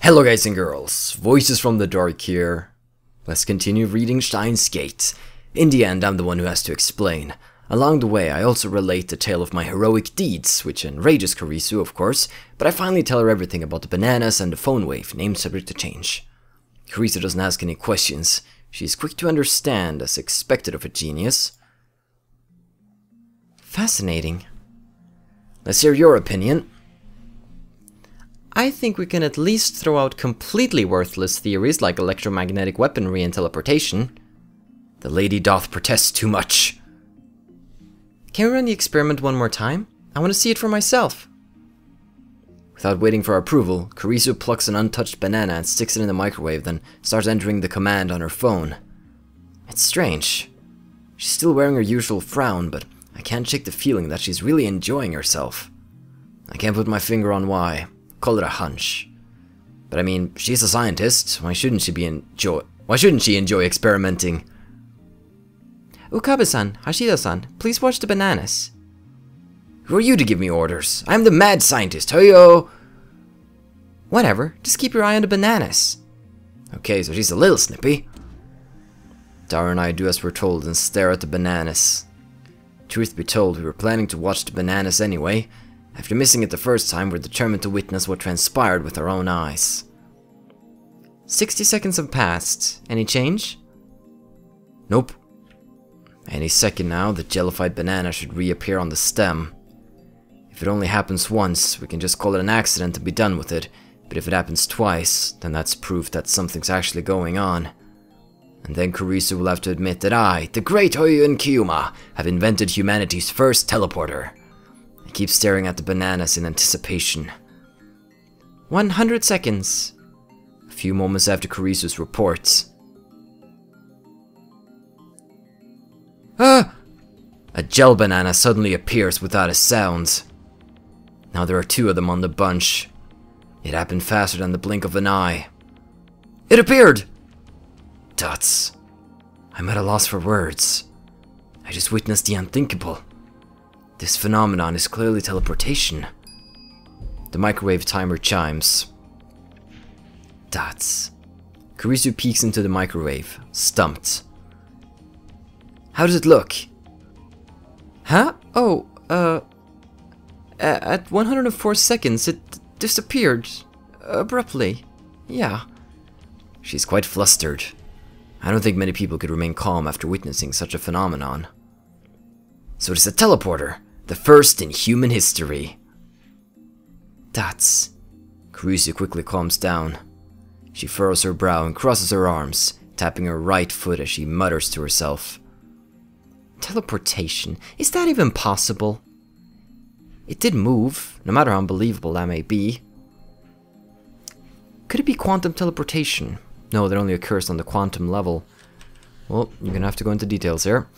Hello guys and girls, Voices from the Dark here. Let's continue reading Steins Gate. In the end, I'm the one who has to explain. Along the way, I also relate the tale of my heroic deeds, which enrages Karisu, of course, but I finally tell her everything about the bananas and the PhoneWave, named subject to change. Karisu doesn't ask any questions. She's quick to understand, as expected of a genius. Fascinating. Let's hear your opinion. I think we can at least throw out completely worthless theories like electromagnetic weaponry and teleportation. The lady doth protest too much. Can we run the experiment one more time? I want to see it for myself. Without waiting for approval, Karisu plucks an untouched banana and sticks it in the microwave, then starts entering the command on her phone. It's strange. She's still wearing her usual frown, but I can't shake the feeling that she's really enjoying herself. I can't put my finger on why. Call it a hunch. But I mean, she's a scientist. Why shouldn't she enjoy experimenting? Okabe-san, Hashida-san, please watch the bananas. Who are you to give me orders? I'm the mad scientist, hoyo! Whatever, just keep your eye on the bananas. Okay, so she's a little snippy. Dara and I do as we're told and stare at the bananas. Truth be told, we were planning to watch the bananas anyway. After missing it the first time, we're determined to witness what transpired with our own eyes. 60 seconds have passed. Any change? Nope. Any second now, the jellified banana should reappear on the stem. If it only happens once, we can just call it an accident and be done with it. But if it happens twice, then that's proof that something's actually going on. And then Karisu will have to admit that I, the great Hoyun Kiyuma, have invented humanity's first teleporter. I keep staring at the bananas in anticipation. 100 seconds. A few moments after Karisu's report. Ah! A gel banana suddenly appears without a sound. Now there are two of them on the bunch. It happened faster than the blink of an eye. It appeared! Dots. I'm at a loss for words. I just witnessed the unthinkable. This phenomenon is clearly teleportation. The microwave timer chimes. Dots. Karisu peeks into the microwave, stumped. How does it look? Huh? Oh, at 104 seconds it disappeared. Abruptly. Yeah. She's quite flustered. I don't think many people could remain calm after witnessing such a phenomenon. So it is a teleporter, the first in human history. Dots. Karisu quickly calms down. She furrows her brow and crosses her arms, tapping her right foot as she mutters to herself. Teleportation? Is that even possible? It did move, no matter how unbelievable that may be. Could it be quantum teleportation? No, that only occurs on the quantum level. Well, you're gonna have to go into details here.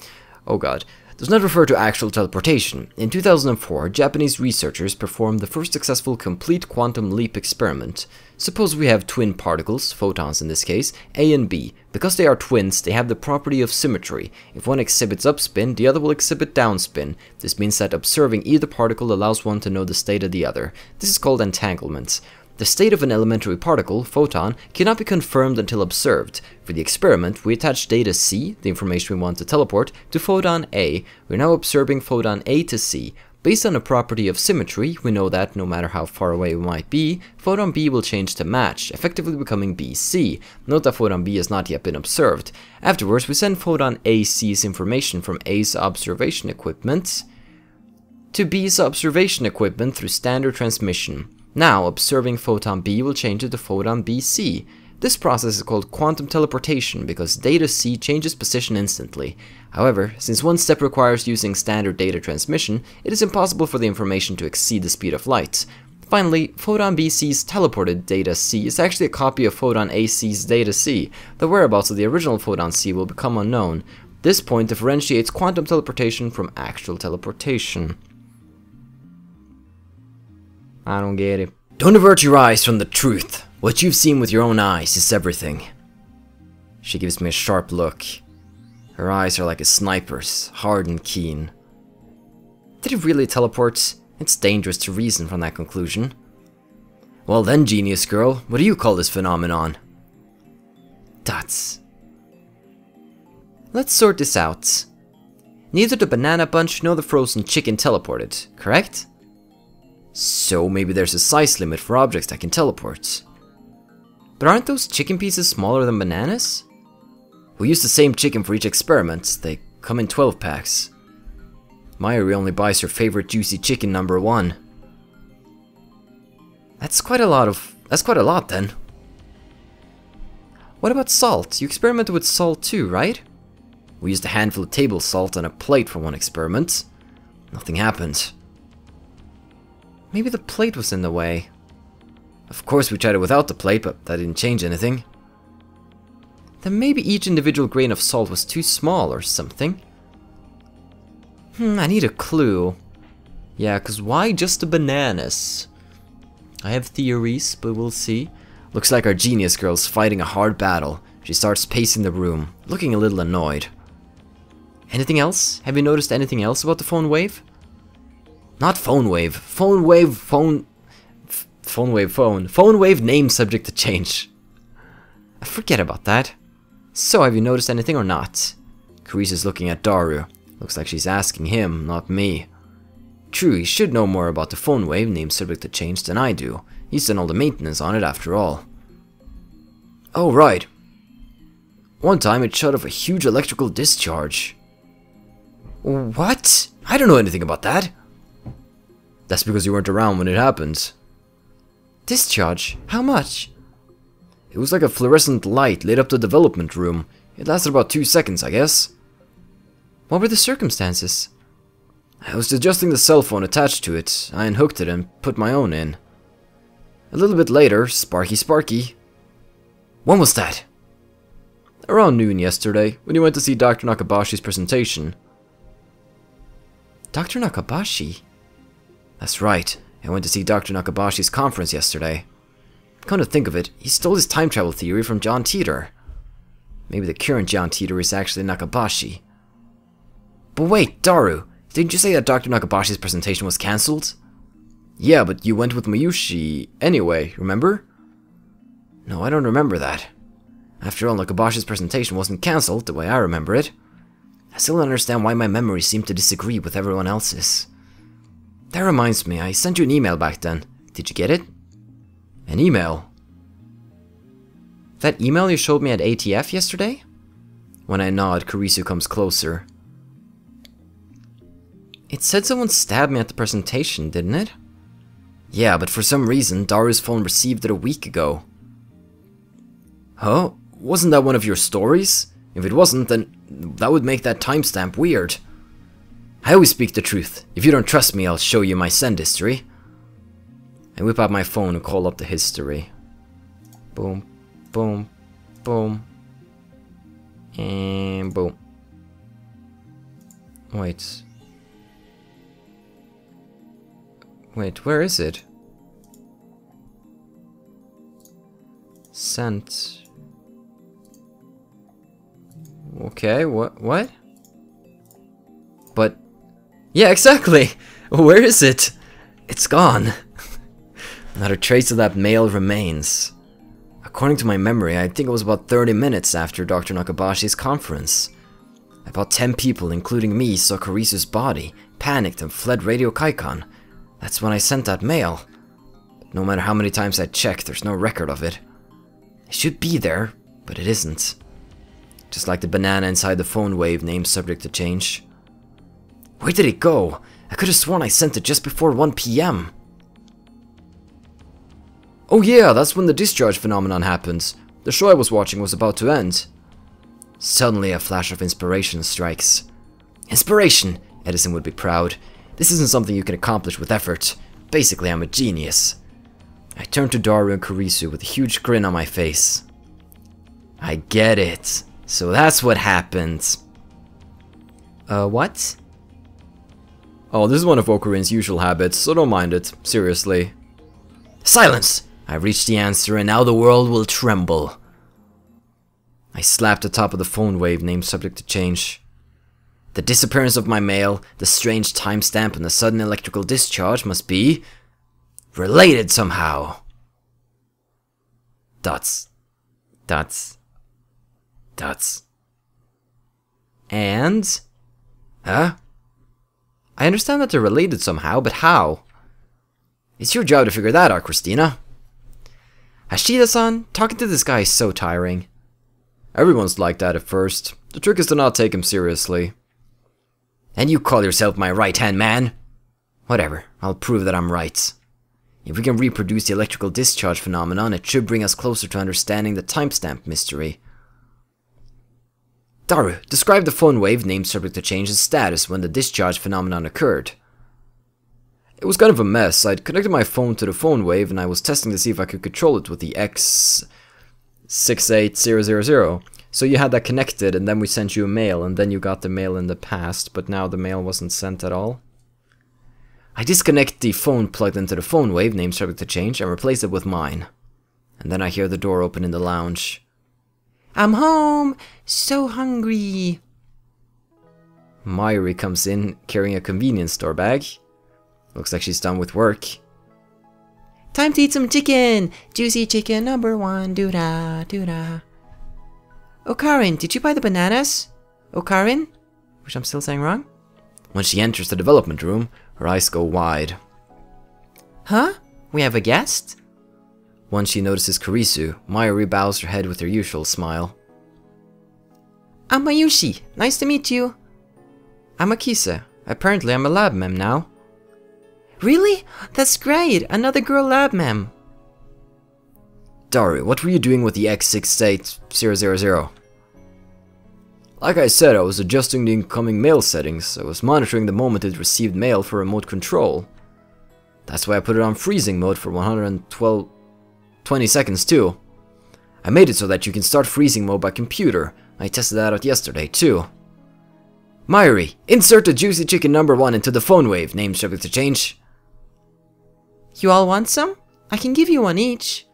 Oh god. Does not refer to actual teleportation. In 2004, Japanese researchers performed the first successful complete quantum leap experiment. Suppose we have twin particles, photons in this case, A and B. Because they are twins, they have the property of symmetry. If one exhibits upspin, the other will exhibit downspin. This means that observing either particle allows one to know the state of the other. This is called entanglement. The state of an elementary particle, photon, cannot be confirmed until observed. For the experiment, we attach data C, the information we want to teleport, to photon A. We're now observing photon A to C. Based on a property of symmetry, we know that, no matter how far away we might be, photon B will change to match, effectively becoming BC. Note that photon B has not yet been observed. Afterwards, we send photon AC's information from A's observation equipment to B's observation equipment through standard transmission. Now, observing photon B will change it to photon BC. This process is called quantum teleportation because data C changes position instantly. However, since one step requires using standard data transmission, it is impossible for the information to exceed the speed of light. Finally, photon BC's teleported data C is actually a copy of photon AC's data C. The whereabouts of the original photon C will become unknown. This point differentiates quantum teleportation from actual teleportation. I don't get it. Don't avert your eyes from the truth. What you've seen with your own eyes is everything. She gives me a sharp look. Her eyes are like a sniper's, hard and keen. Did it really teleport? It's dangerous to reason from that conclusion. Well then, genius girl, what do you call this phenomenon? Dots. Let's sort this out. Neither the banana bunch nor the frozen chicken teleported, correct? So maybe there's a size limit for objects that can teleport. But aren't those chicken pieces smaller than bananas? We use the same chicken for each experiment. They come in 12 packs. Mayuri only buys her favorite juicy chicken number 1. That's quite a lot then. What about salt? You experimented with salt too, right? We used a handful of table salt on a plate for one experiment. Nothing happened. Maybe the plate was in the way. Of course we tried it without the plate, but that didn't change anything. Then maybe each individual grain of salt was too small or something. I need a clue. Yeah, cause why just the bananas? I have theories, but we'll see. Looks like our genius girl's fighting a hard battle. She starts pacing the room, looking a little annoyed. Anything else? Have you noticed anything else about the PhoneWave? Not PhoneWave. PhoneWave name subject to change. Forget about that. So, have you noticed anything or not? Carice's looking at Daru. Looks like she's asking him, not me. True, he should know more about the PhoneWave name subject to change than I do. He's done all the maintenance on it after all. Oh, right. One time it shut off a huge electrical discharge. What? I don't know anything about that. That's because you weren't around when it happened. Discharge? How much? It was like a fluorescent light lit up the development room. It lasted about 2 seconds, I guess. What were the circumstances? I was adjusting the cell phone attached to it. I unhooked it and put my own in. A little bit later, Sparky. When was that? Around noon yesterday, when you went to see Dr. Nakabashi's presentation. Dr. Nakabashi? That's right, I went to see Dr. Nakabashi's conference yesterday. Come to think of it, he stole his time travel theory from John Teeter. Maybe the current John Teeter is actually Nakabashi. But wait, Daru, didn't you say that Dr. Nakabashi's presentation was cancelled? Yeah, but you went with Mayushi anyway, remember? No, I don't remember that. After all, Nakabashi's presentation wasn't cancelled the way I remember it. I still don't understand why my memories seem to disagree with everyone else's. That reminds me, I sent you an email back then. Did you get it? An email? That email you showed me at ATF yesterday? When I nod, Carice comes closer. It said someone stabbed me at the presentation, didn't it? Yeah, but for some reason, Daru's phone received it a week ago. Huh? Wasn't that one of your stories? If it wasn't, then that would make that timestamp weird. I always speak the truth. If you don't trust me, I'll show you my send history. I whip out my phone and call up the history. Boom, boom, boom, and boom. Wait, where is it? Sent. Okay, what? But, yeah, exactly! Where is it? It's gone. Not a trace of that mail remains. According to my memory, I think it was about 30 minutes after Dr. Nakabashi's conference. About 10 people, including me, saw Carice's body, panicked and fled Radio Kaikon. That's when I sent that mail. But no matter how many times I checked, there's no record of it. It should be there, but it isn't. Just like the banana inside the PhoneWave name subject to change. Where did it go? I could have sworn I sent it just before 1 PM. Oh yeah, that's when the discharge phenomenon happens. The show I was watching was about to end. Suddenly a flash of inspiration strikes. Inspiration! Edison would be proud. This isn't something you can accomplish with effort. Basically, I'm a genius. I turned to Daru and Carice with a huge grin on my face. I get it. So that's what happened. What? Oh, this is one of Okurin's usual habits, so don't mind it. Seriously. Silence! I've reached the answer and now the world will tremble. I slapped the top of the PhoneWave name subject to change. The disappearance of my mail, the strange timestamp and the sudden electrical discharge must be related somehow. Dots. Dots. Dots. And... Huh? I understand that they're related somehow, but how? It's your job to figure that out, Christina. Hashida-san, talking to this guy is so tiring. Everyone's like that at first. The trick is to not take him seriously. And you call yourself my right-hand man? Whatever, I'll prove that I'm right. If we can reproduce the electrical discharge phenomenon, it should bring us closer to understanding the timestamp mystery. Daru, describe the PhoneWave named subject to change's status when the discharge phenomenon occurred. It was kind of a mess. I'd connected my phone to the PhoneWave and I was testing to see if I could control it with the X68000. So you had that connected and then we sent you a mail and then you got the mail in the past, but now the mail wasn't sent at all. I disconnect the phone plugged into the PhoneWave named subject to change and replace it with mine. And then I hear the door open in the lounge. I'm home! So hungry! Mayuri comes in carrying a convenience store bag. Looks like she's done with work. Time to eat some chicken! Juicy chicken #1, doo-da, doo-da. Oh, Karin, did you buy the bananas? Oh, Karin? Which I'm still saying wrong? When she enters the development room, her eyes go wide. Huh? We have a guest? Once she notices Kurisu, Mayuri bows her head with her usual smile. I'm Mayushi. Nice to meet you. I'm Akisa. Apparently I'm a lab mem now. Really? That's great! Another girl lab mem. Daru, what were you doing with the X68000? Like I said, I was adjusting the incoming mail settings. I was monitoring the moment it received mail for remote control. That's why I put it on freezing mode for 20 seconds too. I made it so that you can start freezing mode by computer. I tested that out yesterday too. Mayuri, insert the juicy chicken #1 into the PhoneWave, name subject to change. You all want some? I can give you one each.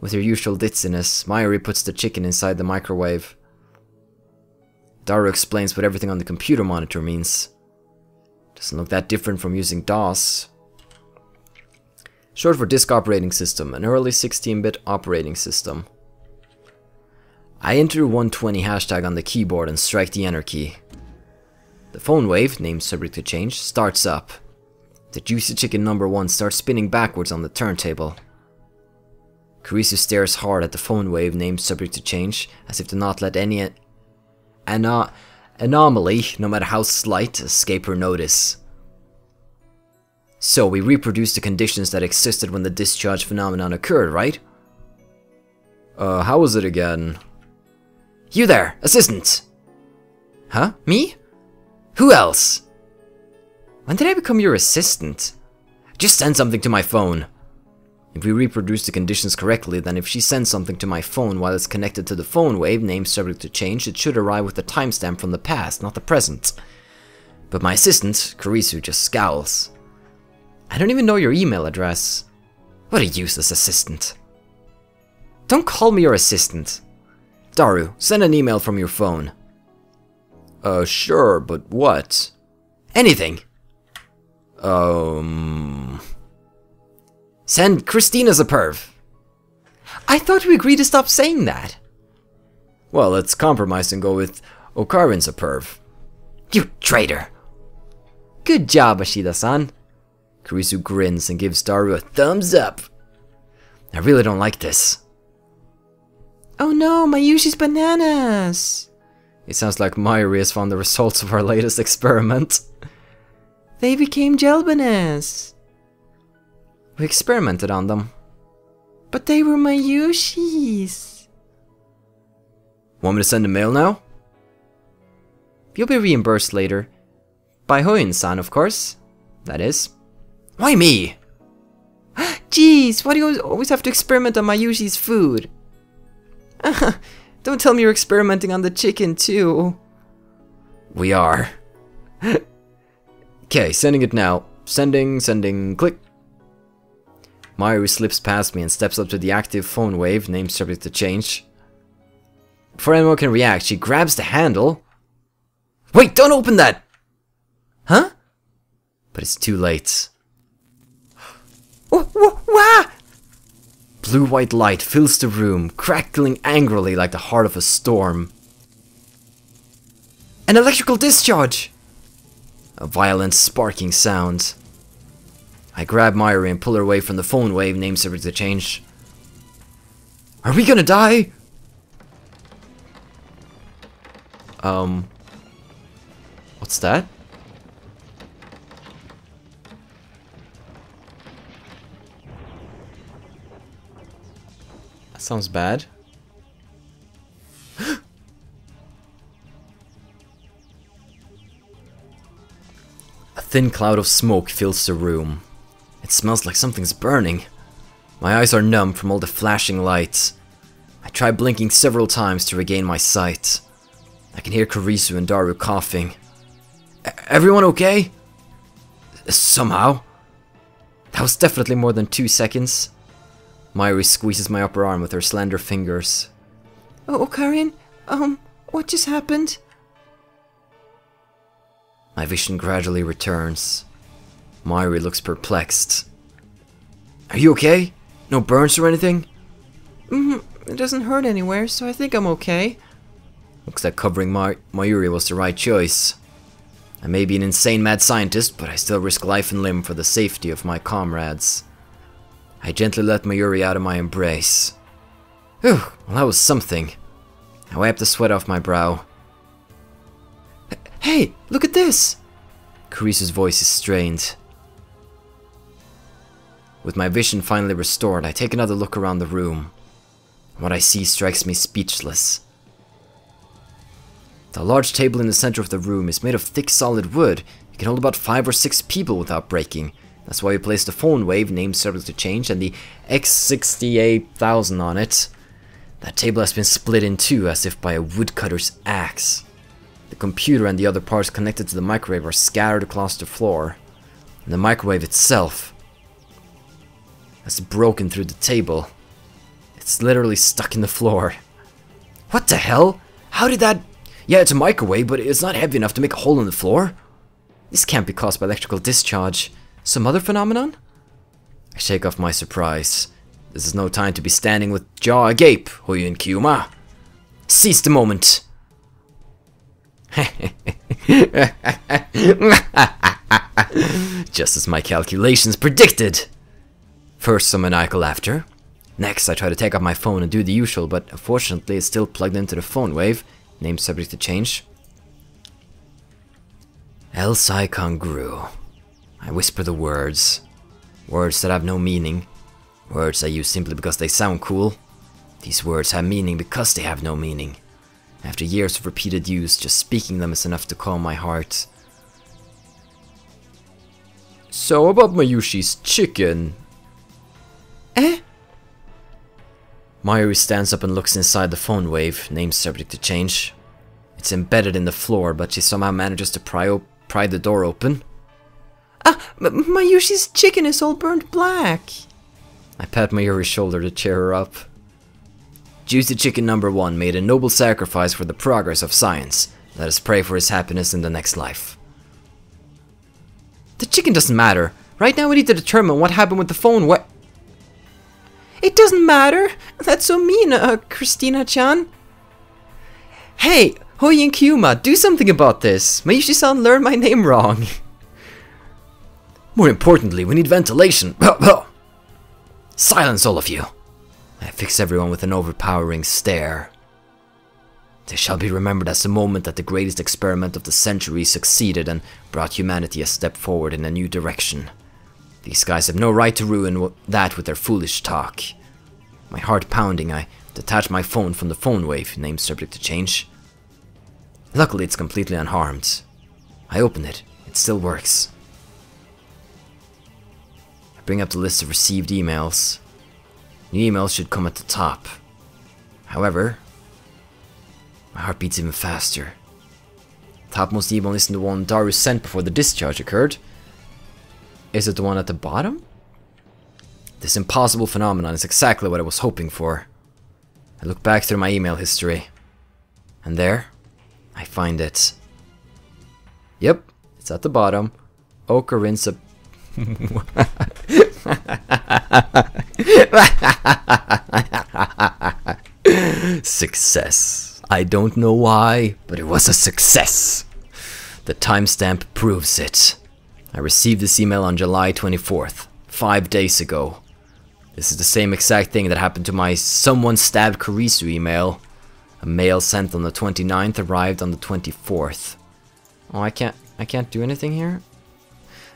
With her usual ditziness, Mayuri puts the chicken inside the microwave. Daru explains what everything on the computer monitor means. Doesn't look that different from using DOS. Short for Disk Operating System, an early 16-bit operating system. I enter 120 hashtag on the keyboard and strike the enter key. The PhoneWave, named subject to change, starts up. The juicy chicken #1 starts spinning backwards on the turntable. Kurisu stares hard at the PhoneWave, named subject to change, as if to not let any anomaly, no matter how slight, escape her notice. So we reproduced the conditions that existed when the discharge phenomenon occurred, right? How was it again? You there, assistant! Huh? Me? Who else? When did I become your assistant? Just send something to my phone. If we reproduce the conditions correctly, then if she sends something to my phone while it's connected to the PhoneWave, named subject to change, it should arrive with a timestamp from the past, not the present. But my assistant, Kurisu, just scowls. I don't even know your email address. What a useless assistant. Don't call me your assistant. Daru, send an email from your phone. Sure, but what? Anything. Send Christina's a perv. I thought we agreed to stop saying that. Well, let's compromise and go with Okarin's a perv. You traitor. Good job, Ashida-san. Kurisu grins and gives Daru a thumbs up. I really don't like this. Oh no, Mayushi's bananas. It sounds like Mayuri has found the results of our latest experiment. They became gel bananas. We experimented on them. But they were Mayushi's. Want me to send a mail now? You'll be reimbursed later. By Hoyin-san, of course. That is. Why me? Jeez, why do you always have to experiment on Mayushi's food? Don't tell me you're experimenting on the chicken too. We are. Okay, sending it now. Sending, click. Mayuri slips past me and steps up to the active PhoneWave, named subject to change. Before anyone can react, she grabs the handle. Wait, don't open that! Huh? But it's too late. Wah! blue-white light fills the room, crackling angrily like the heart of a storm. An electrical discharge! A violent sparking sound. I grab Myri and pull her away from the PhoneWave, name subject to change. Are we gonna die? What's that? That sounds bad. A thin cloud of smoke fills the room. It smells like something's burning. My eyes are numb from all the flashing lights. I try blinking several times to regain my sight. I can hear Kurisu and Daru coughing. Everyone okay? Somehow. That was definitely more than 2 seconds. Myri squeezes my upper arm with her slender fingers. Oh, Karin, what just happened? My vision gradually returns. Myri looks perplexed. Are you okay? No burns or anything? It doesn't hurt anywhere, so I think I'm okay. Looks like covering Mayuri was the right choice. I may be an insane mad scientist, but I still risk life and limb for the safety of my comrades. I gently let Mayuri out of my embrace. Whew, well that was something. I wiped the sweat off my brow. Hey, look at this! Kurisu's voice is strained. With my vision finally restored, I take another look around the room. What I see strikes me speechless. The large table in the center of the room is made of thick solid wood. It can hold about 5 or 6 people without breaking. That's why we placed the PhoneWave, name subject to change, and the X68000 on it. That table has been split in two as if by a woodcutter's axe. The computer and the other parts connected to the microwave are scattered across the floor. And the microwave itself has broken through the table. It's literally stuck in the floor. What the hell? How did that... Yeah, it's a microwave, but it's not heavy enough to make a hole in the floor. This can't be caused by electrical discharge. Some other phenomenon? I shake off my surprise. This is no time to be standing with jaw agape, Hoyu and Kyuma. Seize the moment. Just as my calculations predicted. First some maniacal laughter. Next I try to take out my phone and do the usual, but unfortunately it's still plugged into the PhoneWave, name subject to change. El Sai Kangru. I whisper the words. Words that have no meaning. Words I use simply because they sound cool. These words have meaning because they have no meaning. After years of repeated use, just speaking them is enough to calm my heart. So about Mayushi's chicken. Mayuri stands up and looks inside the PhoneWave, name subject to change. It's embedded in the floor, but she somehow manages to pry the door open. Mayushi's chicken is all burnt black. I pat Mayuri's shoulder to cheer her up. Juicy Chicken number 1 made a noble sacrifice for the progress of science. Let us pray for his happiness in the next life. The chicken doesn't matter. Right now we need to determine what happened with the phone. What? It doesn't matter. That's so mean, Christina-chan. Hey, Hoyu and Kyuma, do something about this. Mayushi-san learned my name wrong. More importantly, we need ventilation. Silence, all of you. I fix everyone with an overpowering stare. They shall be remembered as the moment that the greatest experiment of the century succeeded and brought humanity a step forward in a new direction. These guys have no right to ruin that with their foolish talk. My heart pounding, I detach my phone from the PhoneWave, name subject to change. Luckily, it's completely unharmed. I open it. It still works. I bring up the list of received emails. New emails should come at the top. However, my heart beats even faster. Topmost email isn't the one Daru sent before the discharge occurred. Is it the one at the bottom? This impossible phenomenon is exactly what I was hoping for. I look back through my email history. And there, I find it. Yep, it's at the bottom. Okarinsa... Success. I don't know why, but it was a success. The timestamp proves it. I received this email on July 24th, 5 days ago. This is the same exact thing that happened to my someone stabbed Kurisu email. A mail sent on the 29th arrived on the 24th. Oh, I can't do anything here?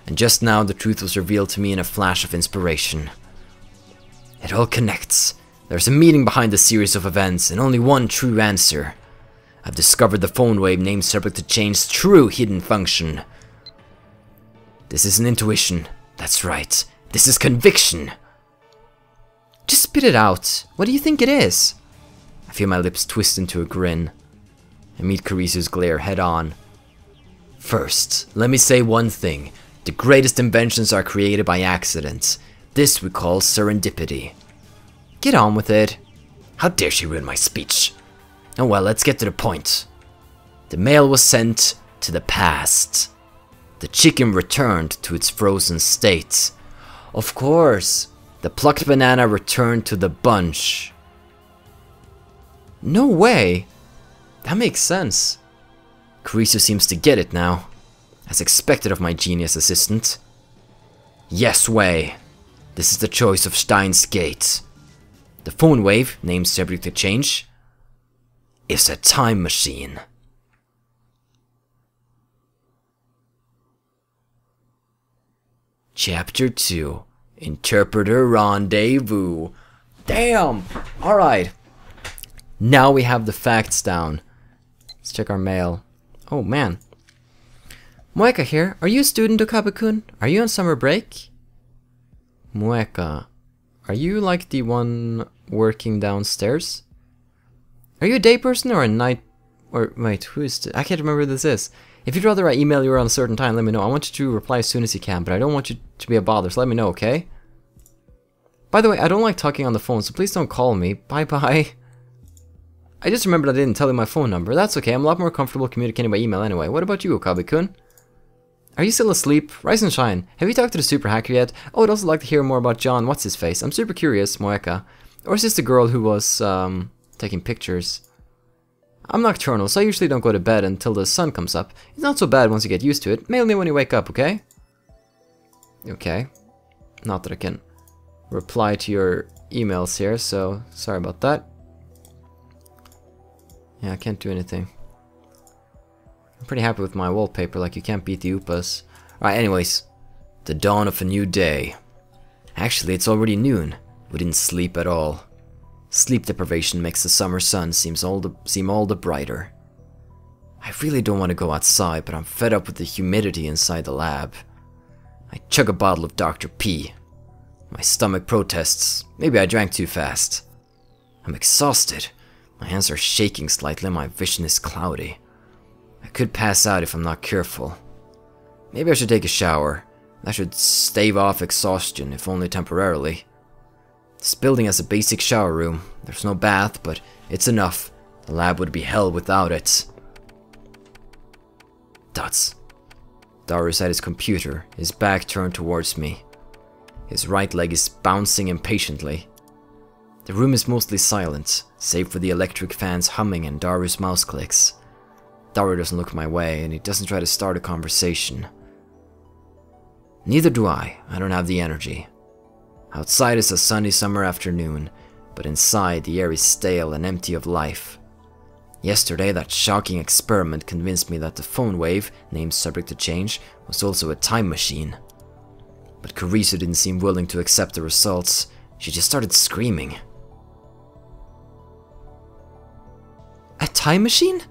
And just now the truth was revealed to me in a flash of inspiration. It all connects. There's a meaning behind the series of events, and only one true answer. I've discovered the PhoneWave name subject to change's true hidden function. This isn't intuition. That's right. This is conviction. Just spit it out. What do you think it is? I feel my lips twist into a grin. I meet Kurisu's glare head on. First, let me say one thing. The greatest inventions are created by accident. This we call serendipity. Get on with it. How dare she ruin my speech? Oh well, let's get to the point. The mail was sent to the past. The chicken returned to its frozen state. Of course, the plucked banana returned to the bunch. No way! That makes sense. Kurisu seems to get it now, as expected of my genius assistant. Yes way. This is the choice of Steins gate. The PhoneWave, named subject to change, is a time machine. Chapter 2, Interpreter Rendezvous. Damn! Alright. Now we have the facts down. Let's check our mail. Oh man. Mueka here. Are you a student, Okabe-kun? Are you on summer break? Mueka. Are you like the one working downstairs? Are you a day person or a night... Or wait, who is... I can't remember who this is. If you'd rather I email you on a certain time, let me know. I want you to reply as soon as you can, but I don't want you to be a bother, so let me know, okay? By the way, I don't like talking on the phone, so please don't call me. Bye-bye. I just remembered I didn't tell you my phone number. That's okay, I'm a lot more comfortable communicating by email anyway. What about you, Okabe-kun? Are you still asleep? Rise and shine. Have you talked to the super hacker yet? Oh, I'd also like to hear more about John What's-His-Face. I'm super curious, Moeka. Or is this the girl who was, taking pictures? I'm nocturnal, so I usually don't go to bed until the sun comes up. It's not so bad once you get used to it. Mail me when you wake up, okay? Okay. Not that I can reply to your emails here, so sorry about that. Yeah, I can't do anything. I'm pretty happy with my wallpaper, like you can't beat the Upas. Alright, anyways. The dawn of a new day. Actually, it's already noon. We didn't sleep at all. Sleep deprivation makes the summer sun seem all the brighter. I really don't want to go outside, but I'm fed up with the humidity inside the lab. I chug a bottle of Dr. P. My stomach protests. Maybe I drank too fast. I'm exhausted. My hands are shaking slightly and my vision is cloudy. I could pass out if I'm not careful. Maybe I should take a shower. That should stave off exhaustion, if only temporarily. This building has a basic shower room. There's no bath, but it's enough. The lab would be hell without it. Dots. Daru's at his computer, his back turned towards me. His right leg is bouncing impatiently. The room is mostly silent, save for the electric fans humming and Daru's mouse clicks. Daru doesn't look my way, and he doesn't try to start a conversation. Neither do I. I don't have the energy. Outside is a sunny summer afternoon, but inside the air is stale and empty of life. Yesterday, that shocking experiment convinced me that the PhoneWave, named subject to change, was also a time machine. But Kurisu didn't seem willing to accept the results. She just started screaming. A time machine?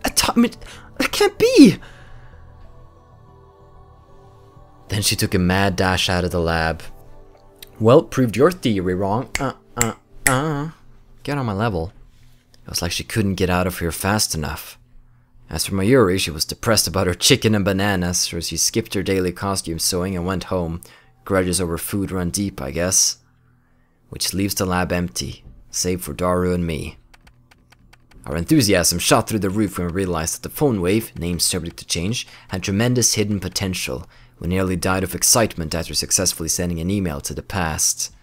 It can't be! Then she took a mad dash out of the lab. Well, proved your theory wrong. Get on my level. It was like she couldn't get out of here fast enough. As for Mayuri, she was depressed about her chicken and bananas, so she skipped her daily costume sewing and went home. Grudges over food run deep, I guess. Which leaves the lab empty, save for Daru and me. Our enthusiasm shot through the roof when we realized that the PhoneWave, named subject to change, had tremendous hidden potential, We nearly died of excitement after successfully sending an email to the past.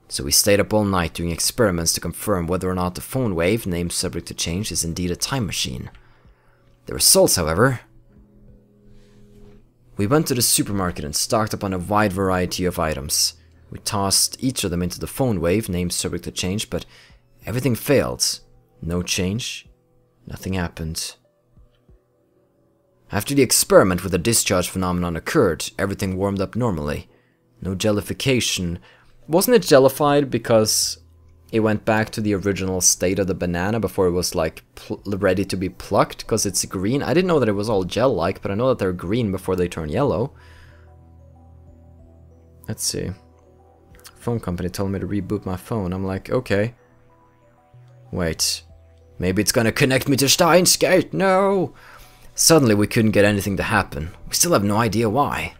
So we stayed up all night doing experiments to confirm whether or not the PhoneWave, named subject to change, is indeed a time machine. The results, however... We went to the supermarket and stocked up on a wide variety of items. We tossed each of them into the PhoneWave, named subject to change, but everything failed. No change. Nothing happened. After the experiment with the discharge phenomenon occurred, everything warmed up normally. No jellification. Wasn't it jellified because it went back to the original state of the banana before it was like ready to be plucked because it's green? I didn't know that it was all gel-like, but I know that they're green before they turn yellow. Let's see. Phone company told me to reboot my phone. I'm like, okay. Wait. Maybe it's gonna connect me to Steins gate. No! Suddenly we couldn't get anything to happen. We still have no idea why.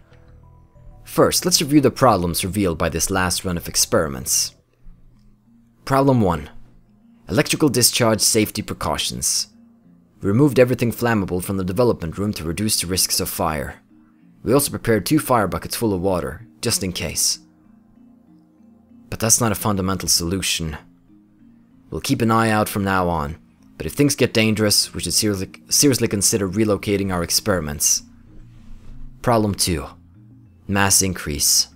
First, let's review the problems revealed by this last run of experiments. Problem 1. Electrical discharge safety precautions. We removed everything flammable from the development room to reduce the risks of fire. We also prepared 2 fire buckets full of water, just in case. But that's not a fundamental solution. We'll keep an eye out from now on, but if things get dangerous, we should seriously consider relocating our experiments. Problem 2. Mass increase.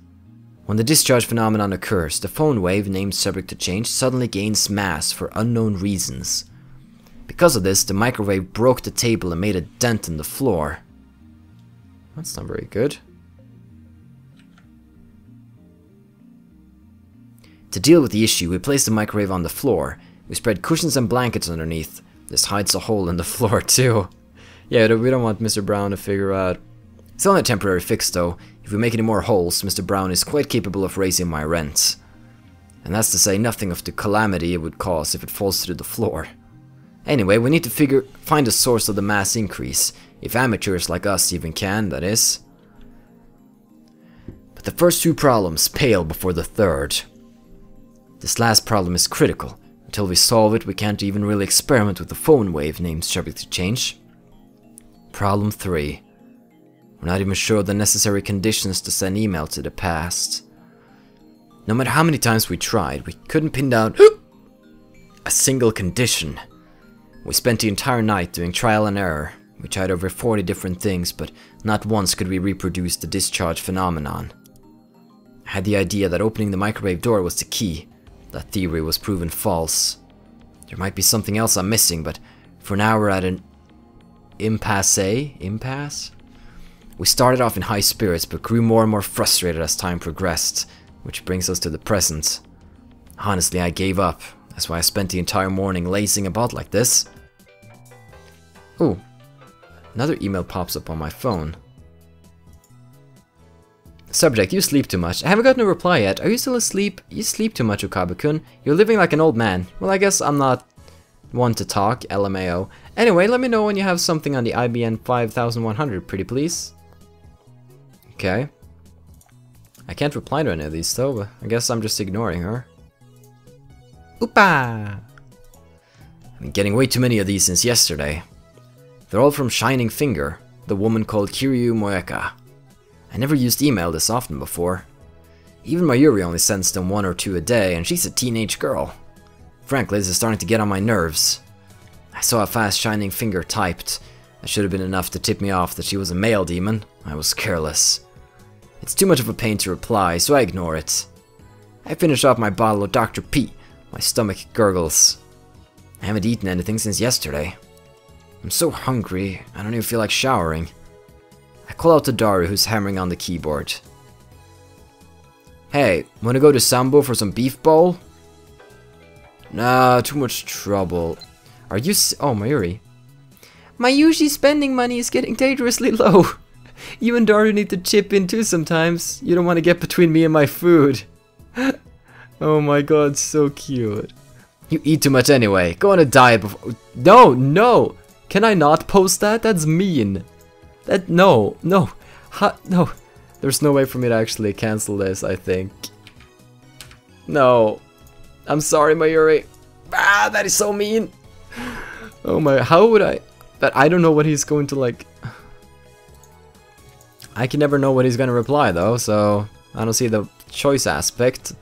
When the discharge phenomenon occurs, the PhoneWave, named subject to change, suddenly gains mass for unknown reasons. Because of this, the microwave broke the table and made a dent in the floor. That's not very good. To deal with the issue, we placed the microwave on the floor. We spread cushions and blankets underneath. This hides a hole in the floor too. Yeah, we don't want Mr. Brown to figure out. It's only a temporary fix though. If we make any more holes, Mr. Brown is quite capable of raising my rent. And that's to say nothing of the calamity it would cause if it falls through the floor. Anyway, we need to find the source of the mass increase. If amateurs like us even can, that is. But the first 2 problems pale before the third. This last problem is critical. Until we solve it, we can't even really experiment with the PhoneWave, named subject to change. Problem 3. We're not even sure of the necessary conditions to send email to the past. No matter how many times we tried, we couldn't pin down a single condition. We spent the entire night doing trial and error. We tried over 40 different things, but not once could we reproduce the discharge phenomenon. I had the idea that opening the microwave door was the key. That theory was proven false. There might be something else I'm missing, but for now we're at an impasse? We started off in high spirits, but grew more and more frustrated as time progressed, which brings us to the present. Honestly, I gave up. That's why I spent the entire morning lazing about like this. Ooh, another email pops up on my phone. Subject, you sleep too much. I haven't gotten a reply yet. Are you still asleep? You sleep too much, Okabe-kun. You're living like an old man. Well, I guess I'm not one to talk, LMAO. Anyway, let me know when you have something on the IBN 5100, pretty please. Okay. I can't reply to any of these though, but I guess I'm just ignoring her. Oopa! I've been getting way too many of these since yesterday. They're all from Shining Finger, the woman called Kiryu Moeka. I never used email this often before. Even Mayuri only sends them 1 or 2 a day, and she's a teenage girl. Frankly, this is starting to get on my nerves. I saw how fast Shining Finger typed. That should have been enough to tip me off that she was a male demon. I was careless. It's too much of a pain to reply, so I ignore it. I finished off my bottle of Dr. P. My stomach gurgles. I haven't eaten anything since yesterday. I'm so hungry, I don't even feel like showering. I call out to Daru, who's hammering on the keyboard. Hey, wanna go to Sambo for some beef bowl? Nah, too much trouble. Are you oh, Mayuri. My usually spending money is getting dangerously low. You and Daru need to chip in too sometimes. You don't want to get between me and my food. Oh my god, so cute. You eat too much anyway. Go on a diet before... No, no! Can I not post that? That's mean. No. No. There's no way for me to actually cancel this, I think. No. I'm sorry, Mayuri. Ah, that is so mean. Oh my, how would I... But I don't know what he's going to like... I can never know what he's gonna reply though, so I don't see the choice aspect.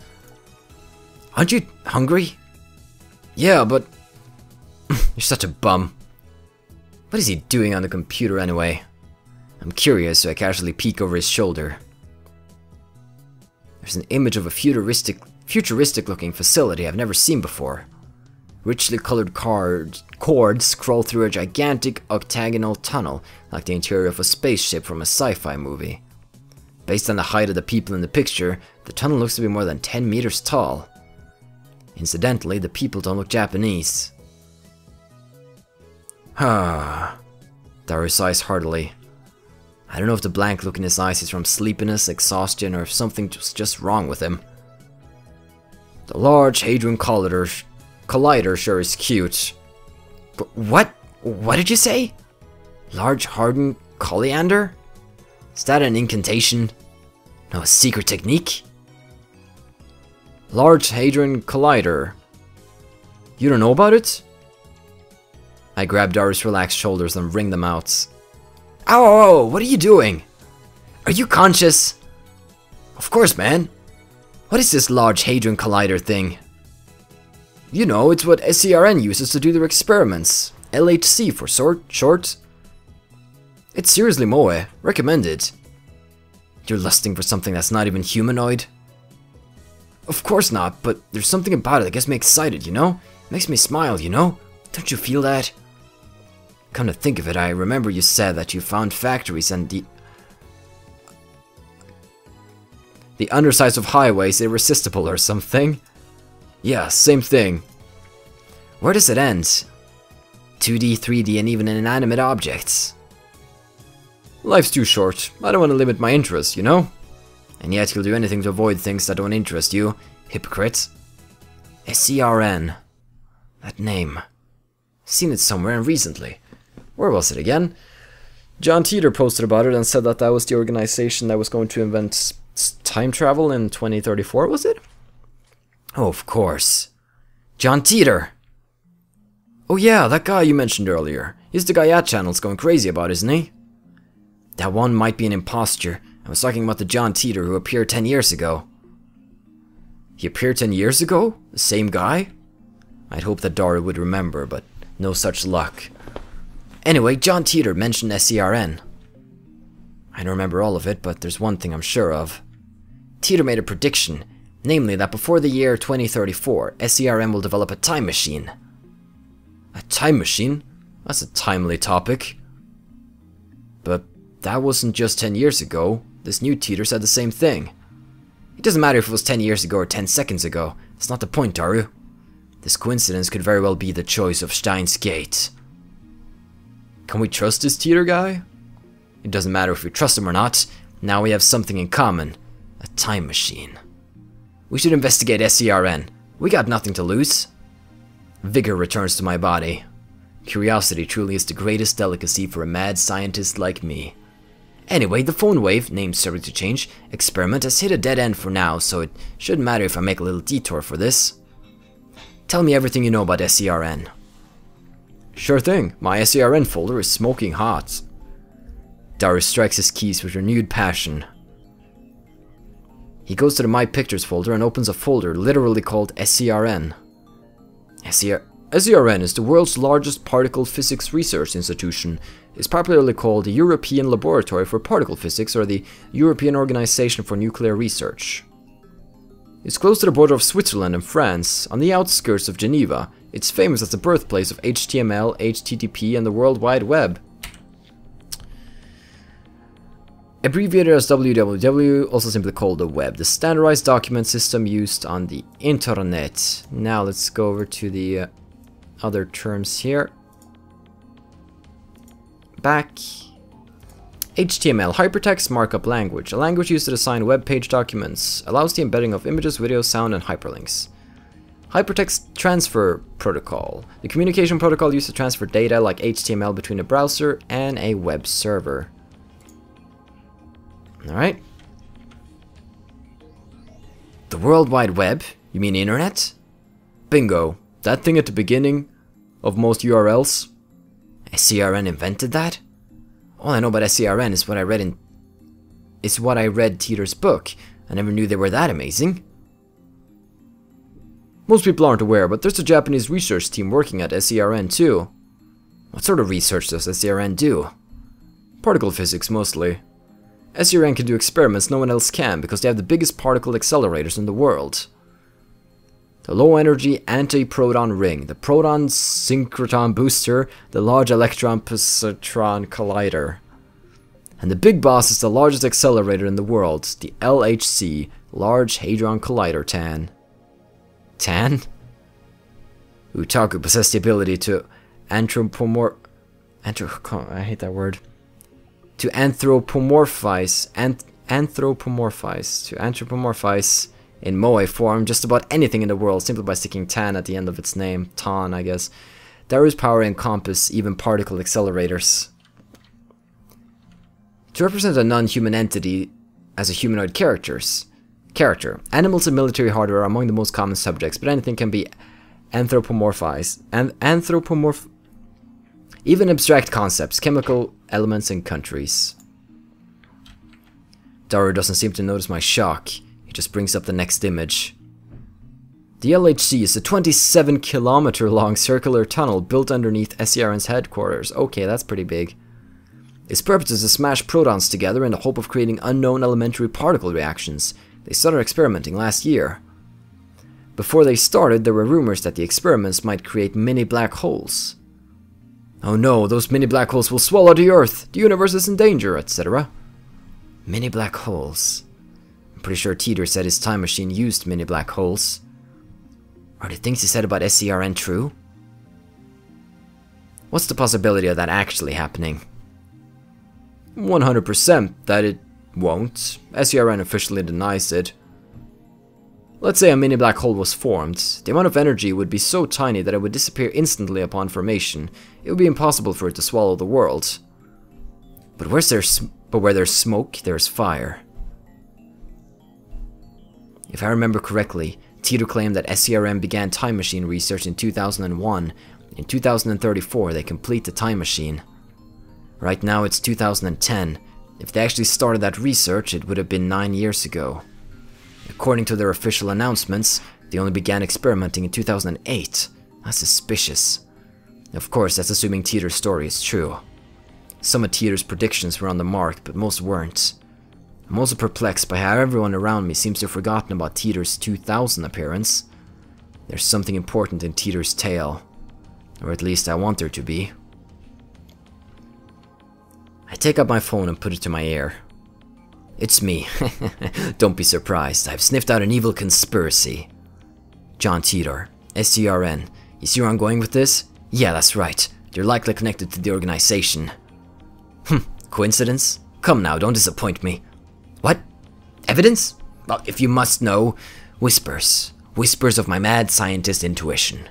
Aren't you hungry? Yeah, but you're such a bum. What is he doing on the computer anyway? I'm curious, so I casually peek over his shoulder. There's an image of a futuristic looking facility I've never seen before. Richly colored cords scroll through a gigantic octagonal tunnel, like the interior of a spaceship from a sci-fi movie. Based on the height of the people in the picture, the tunnel looks to be more than 10 meters tall. Incidentally, the people don't look Japanese. Daru sighs heartily. I don't know if the blank look in his eyes is from sleepiness, exhaustion, or if something's just wrong with him. The Large Hadron Collider sure is cute. But what? What did you say? Large Hadron Collider? Is that an incantation? No, a secret technique? Large Hadron Collider. You don't know about it? I grab Daru's relaxed shoulders and wring them out. Ow, what are you doing? Are you conscious? Of course, man. What is this Large Hadron Collider thing? You know, it's what SCRN uses to do their experiments. LHC for short. It's seriously moe. Recommended. You're lusting for something that's not even humanoid? Of course not, but there's something about it that gets me excited, you know? Makes me smile, you know? Don't you feel that? Come to think of it, I remember you said that you found factories and the undersides of highways irresistible or something. Yeah, same thing. Where does it end? 2D, 3D, and even inanimate objects. Life's too short. I don't want to limit my interest, you know? And yet you'll do anything to avoid things that don't interest you. Hypocrite. SCRN. That name. Seen it somewhere and recently. Where was it again? John Teeter posted about it and said that that was the organization that was going to invent time travel in 2034, was it? Oh, of course. John Teeter! Oh yeah, that guy you mentioned earlier. He's the guy channel's going crazy about, isn't he? That one might be an imposture. I was talking about the John Teeter who appeared 10 years ago. He appeared 10 years ago? The same guy? I'd hope that Daru would remember, but no such luck. Anyway, John Teeter mentioned SCRN. I don't remember all of it, but there's one thing I'm sure of. Teeter made a prediction, namely that before the year 2034, SCRN will develop a time machine. A time machine? That's a timely topic. But that wasn't just 10 years ago. This new Teeter said the same thing. It doesn't matter if it was 10 years ago or 10 seconds ago. That's not the point, Daru. This coincidence could very well be the choice of Steins Gate. Can we trust this Teeter guy? It doesn't matter if we trust him or not. Now we have something in common. A time machine. We should investigate SCRN. We got nothing to lose. Vigor returns to my body. Curiosity truly is the greatest delicacy for a mad scientist like me. Anyway, the PhoneWave, named subject to change, experiment has hit a dead end for now, so it shouldn't matter if I make a little detour for this. Tell me everything you know about SCRN. Sure thing, my SCRN folder is smoking hot. Daru strikes his keys with renewed passion. He goes to the My Pictures folder and opens a folder literally called SCRN. SCRN is the world's largest particle physics research institution. It's popularly called the European Laboratory for Particle Physics or the European Organization for Nuclear Research. It's close to the border of Switzerland and France, on the outskirts of Geneva. It's famous as the birthplace of HTML, HTTP, and the World Wide Web. Abbreviated as www, also simply called the web, the standardized document system used on the internet. Now let's go over to the other terms here. Back. HTML, hypertext markup language, a language used to design web page documents, allows the embedding of images, video, sound, and hyperlinks. Hypertext transfer protocol, the communication protocol used to transfer data like HTML between a browser and a web server. Alright. The World Wide Web? You mean internet? Bingo. That thing at the beginning of most URLs? SCRN invented that? All I know about SCRN is what I read in is what I read Teeter's book. I never knew they were that amazing. Most people aren't aware, but there's a Japanese research team working at SERN too. What sort of research does SERN do? Particle physics, mostly. SERN can do experiments no one else can because they have the biggest particle accelerators in the world. The low-energy anti-proton ring, the proton synchrotron booster, the large electron positron collider. And the big boss is the largest accelerator in the world, the LHC, Large Hadron Collider TAN. TAN? Utaku possessed the ability to I hate that word. To anthropomorphize in moe form just about anything in the world simply by sticking tan at the end of its name. Tan, I guess. Daru's power encompass even particle accelerators. To represent a non-human entity as a humanoid character, animals and military hardware are among the most common subjects, but anything can be anthropomorphized. Even abstract concepts, chemical elements, and countries. Daru doesn't seem to notice my shock. He just brings up the next image. The LHC is a 27-kilometer long circular tunnel built underneath SERN's headquarters. Okay, that's pretty big. Its purpose is to smash protons together in the hope of creating unknown elementary particle reactions. They started experimenting last year. Before they started, there were rumors that the experiments might create mini black holes. Oh no, those mini black holes will swallow the Earth, the universe is in danger, etc. Mini black holes. I'm pretty sure Teeter said his time machine used mini black holes. Are the things he said about SERN true? What's the possibility of that actually happening? 100% that it won't. SERN officially denies it. Let's say a mini black hole was formed. The amount of energy would be so tiny that it would disappear instantly upon formation. It would be impossible for it to swallow the world. But where there's smoke, there's fire. If I remember correctly, Teeter claimed that SERN began time machine research in 2001. In 2034, they complete the time machine. Right now it's 2010. If they actually started that research, it would have been 9 years ago. According to their official announcements, they only began experimenting in 2008. That's suspicious. Of course, that's assuming Teeter's story is true. Some of Teeter's predictions were on the mark, but most weren't. I'm also perplexed by how everyone around me seems to have forgotten about Teeter's 2000 appearance. There's something important in Teeter's tale. Or at least I want there to be. I take up my phone and put it to my ear. It's me. Don't be surprised. I've sniffed out an evil conspiracy. John Teeter, SERN. You see where I'm going with this? Yeah, that's right. You're likely connected to the organization. Coincidence? Come now, don't disappoint me. What? Evidence? Well, if you must know, whispers. Whispers of my mad scientist intuition.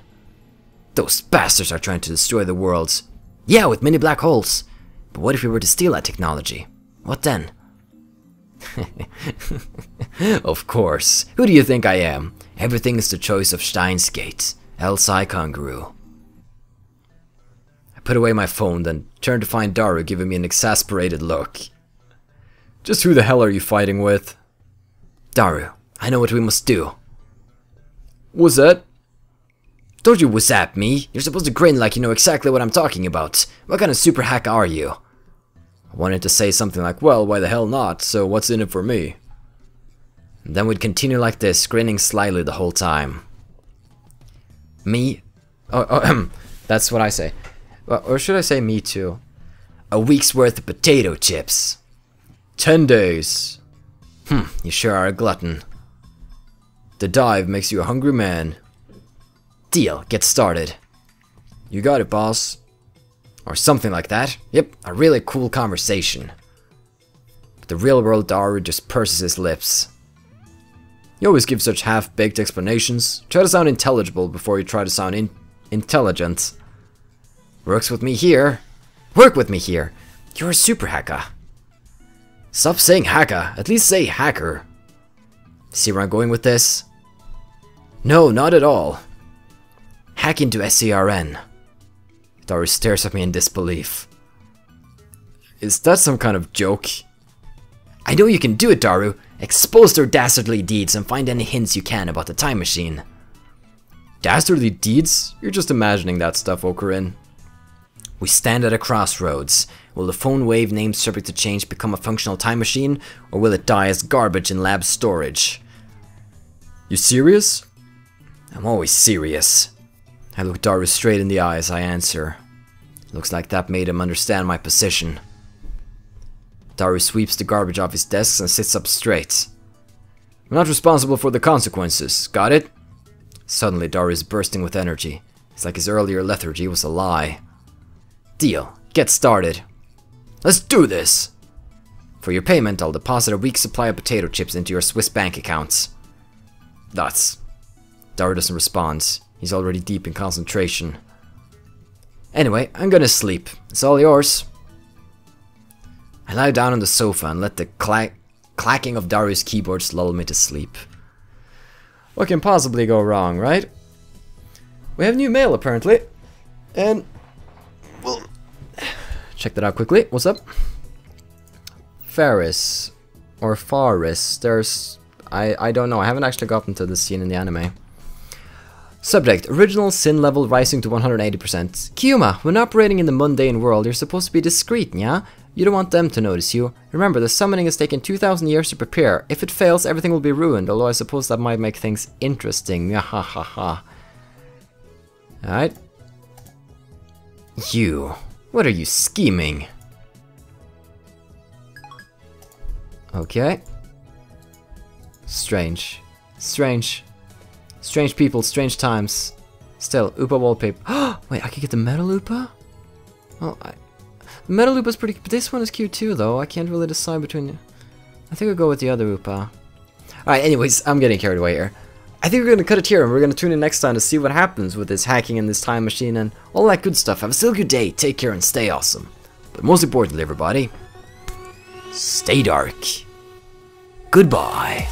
Those bastards are trying to destroy the world. Yeah, with mini black holes. But what if we were to steal that technology? What then? Of course. Who do you think I am? Everything is the choice of Steins gate. Else I kangaroo. I put away my phone, then turned to find Daru giving me an exasperated look. Just who the hell are you fighting with? Daru, I know what we must do. What's that? Don't you whatsapp me? You're supposed to grin like you know exactly what I'm talking about. What kind of super hack are you? I wanted to say something like, well, why the hell not, so what's in it for me? And then we'd continue like this, grinning slyly the whole time. Me? That's what I say. Or should I say me too? A week's worth of potato chips. 10 days. You sure are a glutton. The dive makes you a hungry man. Deal, get started. You got it, boss. Or something like that. Yep, a really cool conversation. But the real world Daru just purses his lips. You always give such half-baked explanations. Try to sound intelligible before you try to sound intelligent. Works with me here. Work with me here. You're a super hacker. Stop saying hacker, at least say hacker. See where I'm going with this? No, not at all. Hack into SERN. Daru stares at me in disbelief. Is that some kind of joke? I know you can do it, Daru. Expose their dastardly deeds and find any hints you can about the time machine. Dastardly deeds? You're just imagining that stuff, Ocarin. We stand at a crossroads. Will the PhoneWave, named subject to change, become a functional time machine, or will it die as garbage in lab storage? You serious? I'm always serious. I look Daru straight in the eye as I answer. Looks like that made him understand my position. Daru sweeps the garbage off his desk and sits up straight. I'm not responsible for the consequences, got it? Suddenly Daru is bursting with energy. It's like his earlier lethargy was a lie. Deal. Get started. Let's do this! For your payment, I'll deposit a week's supply of potato chips into your Swiss bank accounts. That's... Daru doesn't respond. He's already deep in concentration. Anyway, I'm gonna sleep. It's all yours. I lie down on the sofa and let the clacking of Daru's keyboards lull me to sleep. What can possibly go wrong, right? We have new mail, apparently. And... we'll check that out quickly. What's up? Faris. Or Faris. There's... I don't know. I haven't actually gotten to this scene in the anime. Subject. Original sin level rising to 180%. Kyuma, when operating in the mundane world, you're supposed to be discreet, yeah? You don't want them to notice you. Remember, the summoning has taken 2,000 years to prepare. If it fails, everything will be ruined, although I suppose that might make things interesting. Yahahaha. Alright. You. What are you scheming? Okay. Strange. Strange. Strange people, strange times. Still, Upa wallpaper. Wait, I could get the metal Upa? Well, the metal Upa's pretty... But this one is cute too, though. I can't really decide between... I think I'll go with the other Upa. Alright, anyways, I'm getting carried away here. I think we're going to cut it here, and we're going to tune in next time to see what happens with this hacking in this time machine and all that good stuff. Have a still good day, take care, and stay awesome. But most importantly, everybody, stay dark. Goodbye.